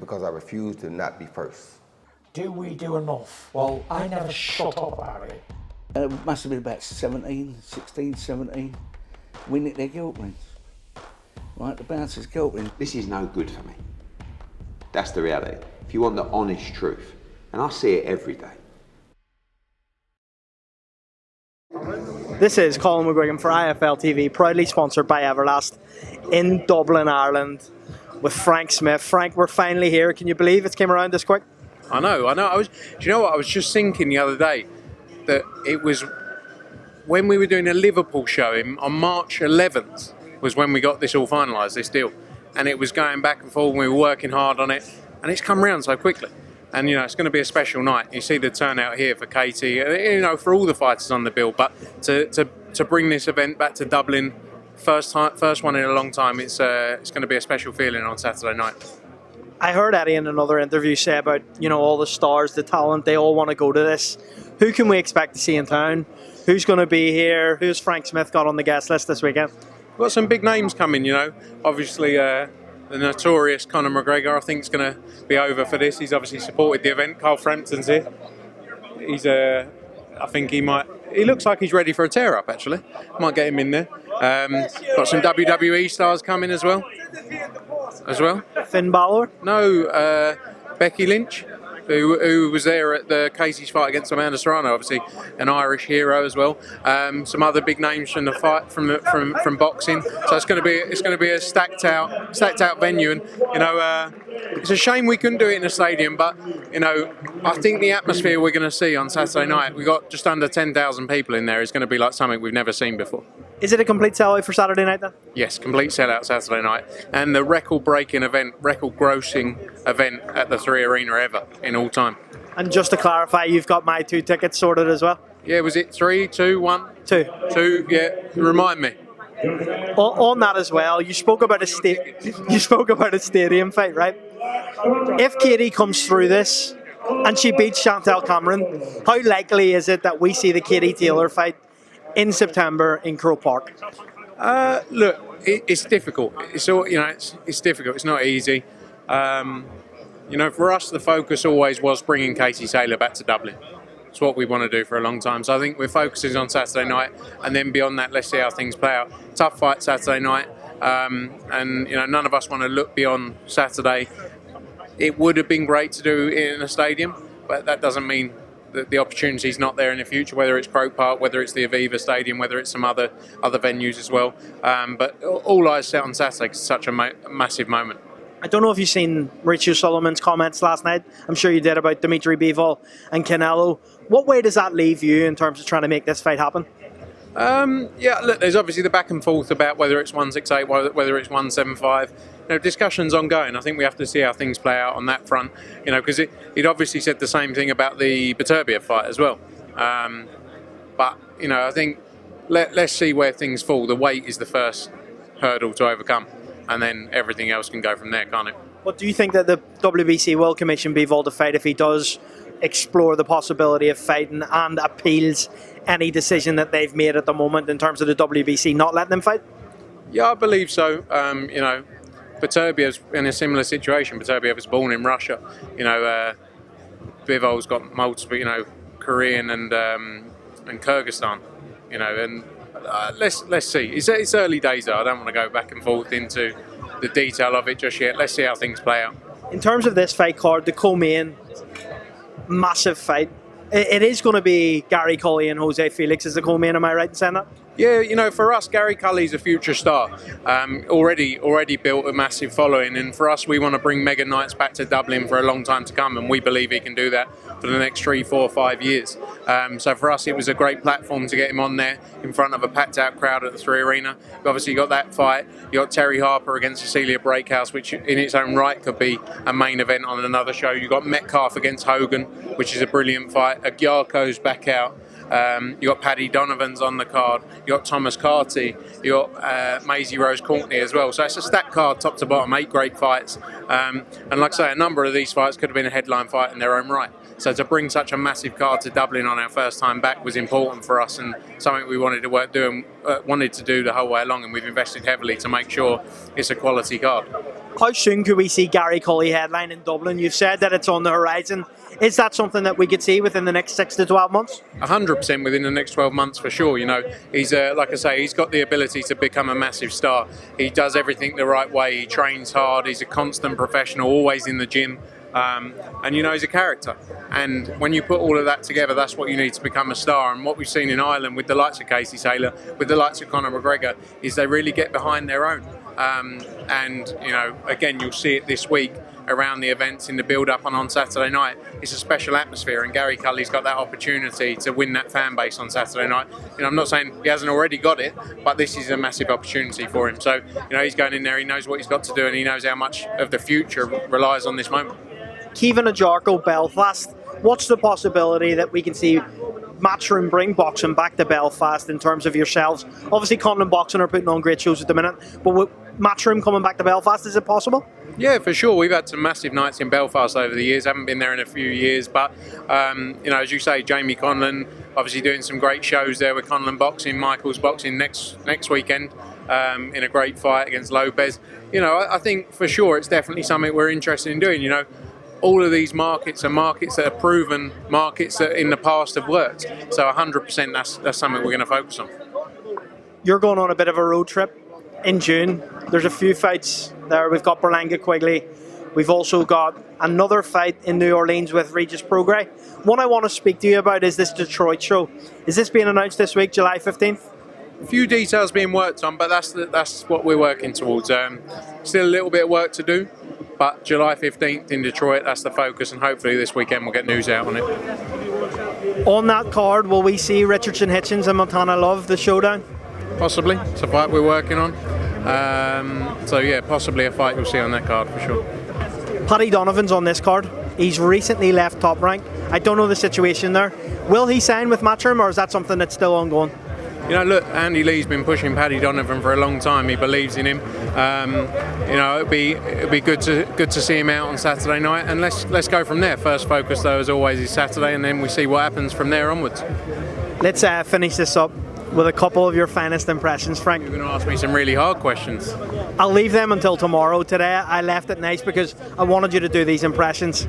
because I refuse to not be first. Do we do enough? Well, I never shut up about it. It must have been about 16, 17. We nicked their guilt rings. Right, the bouncers' guilt rings. This is no good for me. That's the reality. If you want the honest truth, and I see it every day. This is Colin McGuigan for IFL TV, proudly sponsored by Everlast in Dublin, Ireland, with Frank Smith. Frank, we're finally here. Can you believe it came around this quick? I know. Do you know what? I was just thinking the other day that it was when we were doing a Liverpool show on March 11th was when we got this all finalised, this deal. And it was going back and forth, and we were working hard on it, and it's come around so quickly. And, you know, it's going to be a special night. You see the turnout here for Katie, you know, for all the fighters on the bill. But to bring this event back to Dublin, first one in a long time, it's going to be a special feeling on Saturday night. I heard Eddie in another interview say about, you know, all the stars, the talent, they all want to go to this. Who can we expect to see in town? Who's going to be here? Who's Frank Smith got on the guest list this weekend? We've got some big names coming, you know. Obviously, the notorious Conor McGregor, I think, is going to be over for this. He's obviously supported the event. Carl Frampton's here. I think he looks like he's ready for a tear-up, actually. Might get him in there. Got some WWE stars coming as well. Finn Balor? No, Becky Lynch, who was there at the Casey's fight against Amanda Serrano, obviously an Irish hero as well. Some other big names from the fight from boxing. So it's going to be a stacked out venue, and you know it's a shame we couldn't do it in a stadium, but you know I think the atmosphere we're going to see on Saturday night, we got just under 10,000 people in there, is going to be like something we've never seen before. Is it a complete sellout for Saturday night then? Yes, complete sellout Saturday night, and the record-breaking event, record-grossing event at the 3 Arena ever in all time. And just to clarify, you've got my 2 tickets sorted as well? Yeah, was it 3, 2, 1? 2. 2, yeah. Remind me. On that as well, you spoke about a stadium fight, right? If Katie comes through this and she beats Chantel Cameron, how likely is it that we see the Katie Taylor fight in September in Croke Park? Look, it's difficult. It's difficult. It's not easy. You know, for us, the focus always was bringing Katie Taylor back to Dublin. It's what we want to do for a long time. So I think we're focusing on Saturday night, and then beyond that, let's see how things play out. Tough fight Saturday night, and you know, none of us want to look beyond Saturday. It would have been great to do it in a stadium, but that doesn't mean that the opportunity's not there in the future, whether it's Croke Park, whether it's the Aviva Stadium, whether it's some other venues as well. But all eyes set on Saturday, 'cause it's such a massive moment. I don't know if you've seen Richard Sullivan's comments last night. I'm sure you did, about Dimitri Bivol and Canelo. What way does that leave you in terms of trying to make this fight happen? Yeah, look, there's obviously the back and forth about whether it's 168, whether it's 175. You know, discussions ongoing. I think we have to see how things play out on that front. You know, because it obviously said the same thing about the Beterbiev fight as well. But you know, I think let's see where things fall. The weight is the first hurdle to overcome, and then everything else can go from there, can't it? What do you think that the WBC will commission Bivol to fight if he does explore the possibility of fighting and appeals any decision that they've made at the moment in terms of the WBC not letting him fight? Yeah, I believe so. You know, Beterbiev's in a similar situation. Beterbiev was born in Russia. You know, Bivol's got multiple, you know, Korean and Kyrgyzstan. You know, and let's see. It's early days though. I don't want to go back and forth into the detail of it just yet. Let's see how things play out. In terms of this fight card, the co-main, massive fight. It is going to be Gary Cully and Jose Felix as the co-main. Am I right in saying that? Yeah, you know, for us, Gary Cully's a future star. Already built a massive following, and for us, we want to bring Mega Knights back to Dublin for a long time to come, and we believe he can do that for the next 3, 4, 5 years. So for us, it was a great platform to get him on there in front of a packed-out crowd at the 3 Arena. You obviously got that fight. You got Terry Harper against Cecilia Breakhouse, which in its own right could be a main event on another show. You got Metcalf against Hogan, which is a brilliant fight. Agyarko's back out. You got Paddy Donovan's on the card. You got Thomas Carty. You got Maisie Rose Courtney as well. So it's a stacked card, top to bottom, 8 great fights. And like I say, a number of these fights could have been a headline fight in their own right. So to bring such a massive card to Dublin on our first time back was important for us, and something we wanted to do the whole way along. And we've invested heavily to make sure it's a quality card. How soon could we see Gary Cully headline in Dublin? You've said that it's on the horizon. Is that something that we could see within the next 6 to 12 months? 100% within the next 12 months for sure. You know, he's like I say, he's got the ability to become a massive star. He does everything the right way. He trains hard. He's a constant professional, always in the gym. And you know, he's a character. And when you put all of that together, that's what you need to become a star. And what we've seen in Ireland with the likes of Casey Taylor, with the likes of Conor McGregor, is they really get behind their own. And you know, again, you'll see it this week around the events in the build-up and on Saturday night. It's a special atmosphere, and Gary Cully's got that opportunity to win that fan base on Saturday night. You know, I'm not saying he hasn't already got it, but this is a massive opportunity for him. So, you know, he's going in there, he knows what he's got to do, and he knows how much of the future relies on this moment. Kevin Ajarko, Belfast. What's the possibility that we can see Matchroom bring boxing back to Belfast in terms of yourselves? Obviously, Conlon Boxing are putting on great shows at the minute, but with Matchroom coming back to Belfast, is it possible? Yeah, for sure. We've had some massive nights in Belfast over the years. Haven't been there in a few years, but you know, as you say, Jamie Conlon obviously doing some great shows there with Conlon Boxing, Michael's Boxing next weekend in a great fight against Lopez. You know, I think for sure it's definitely something we're interested in doing. You know, all of these markets are markets that are proven, markets that in the past have worked. So 100% that's something we're going to focus on. You're going on a bit of a road trip in June. There's a few fights there. We've got Berlanga Quigley. We've also got another fight in New Orleans with Regis Prograis. One I want to speak to you about is this Detroit show. Is this being announced this week, July 15th? A few details being worked on, but that's what we're working towards. Still a little bit of work to do, but July 15th in Detroit, that's the focus, and hopefully this weekend we'll get news out on it. On that card, will we see Richardson Hitchens and Montana Love, the showdown? Possibly. It's a fight we're working on. So yeah, possibly a fight you'll see on that card for sure. Paddy Donovan's on this card. He's recently left Top Rank. I don't know the situation there. Will he sign with Matchroom, or is that something that's still ongoing? You know, look, Andy Lee's been pushing Paddy Donovan for a long time. He believes in him. You know, it'd be good to see him out on Saturday night, and let's go from there. First focus, though, as always, is Saturday, and then we see what happens from there onwards. Let's finish this up with a couple of your finest impressions, Frank. You're going to ask me some really hard questions. I'll leave them until tomorrow. Today I left it nice because I wanted you to do these impressions.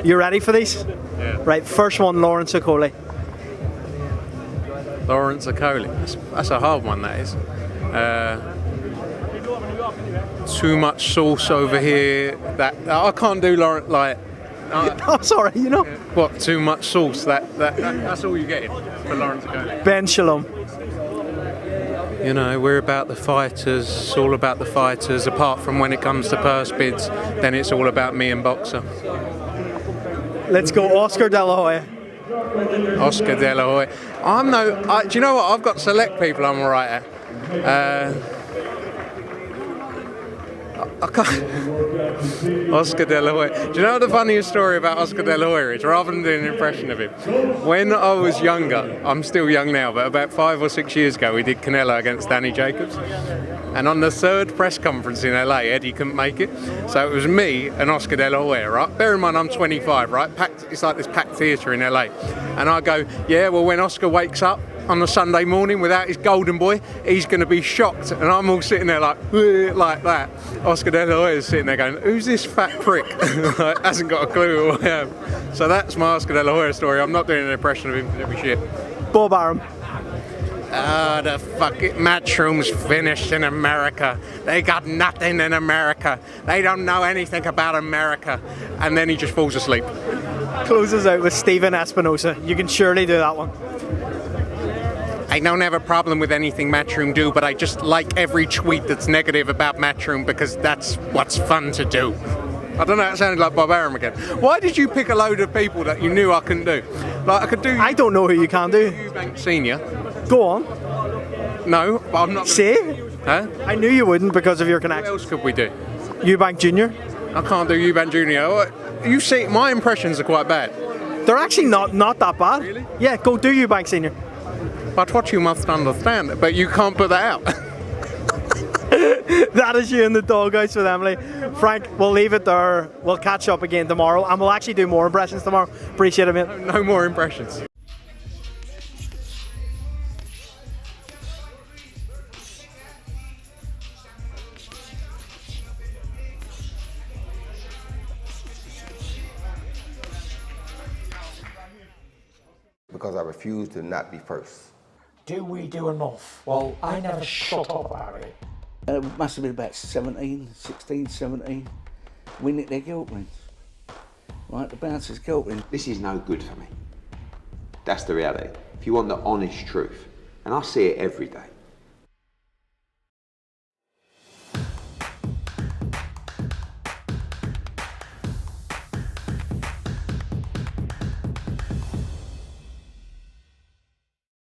You ready for these? Yeah. Right, first one, Lawrence Okolie. Lawrence Okolie. That's a hard one, that is. Too much sauce over here. That I can't do Lawrence like. I'm sorry, you know. What? Too much sauce. That's all you're getting for Lawrence Okolie. Ben Shalom. You know, we're about the fighters. It's all about the fighters. Apart from when it comes to purse bids, then it's all about me and Boxer. Let's go, Oscar De La Hoya. Oscar De La Hoya. Do you know what? I've got select people I'm alright at. I can't. Oscar De La Hoya. Do you know what the funniest story about Oscar De La Hoya is? Rather than doing an impression of him, when I was younger, I'm still young now, but about 5 or 6 years ago, we did Canelo against Danny Jacobs. And on the third press conference in LA, Eddie couldn't make it. So it was me and Oscar De La Hoya, right? Bear in mind, I'm 25, right? It's like this packed theatre in LA. And I go, yeah, well, when Oscar wakes up on a Sunday morning without his golden boy, he's going to be shocked. And I'm all sitting there like that. Oscar De La Hoya's sitting there going, who's this fat prick? Like, hasn't got a clue who I am. So that's my Oscar De La Hoya story. I'm not doing an impression of him because it'll be shit. Bob Arum. The fucking Matchroom's finished in America. They got nothing in America. They don't know anything about America. And then he just falls asleep. Closes out with Stephen Espinoza. You can surely do that one. I don't have a problem with anything Matchroom do, but I just like every tweet that's negative about Matchroom because that's what's fun to do. I don't know, it sounded like Bob Arum again. Why did you pick a load of people that you knew I couldn't do? Like, I could do... I don't know who you can do. Eubank Senior. Go on. No, but I'm not... See? Huh? I knew you wouldn't because of your What connection. else could we do? Eubank Jr. I can't do Eubank Jr. You see, my impressions are quite bad. They're actually not that bad. Really? Yeah, go do Eubank Sr. But what you must understand, but you can't put that out. That is you in the doghouse with Emily. Frank, we'll leave it there. We'll catch up again tomorrow, and we'll actually do more impressions tomorrow. Appreciate it, mate. No more impressions. because I refuse to not be first. Do we do enough? Well, I never shut up about it. It must have been about 17, 16, 17. We nicked their girlfriends. Right, the bouncer's girlfriend. This is no good for me. That's the reality. If you want the honest truth, and I see it every day,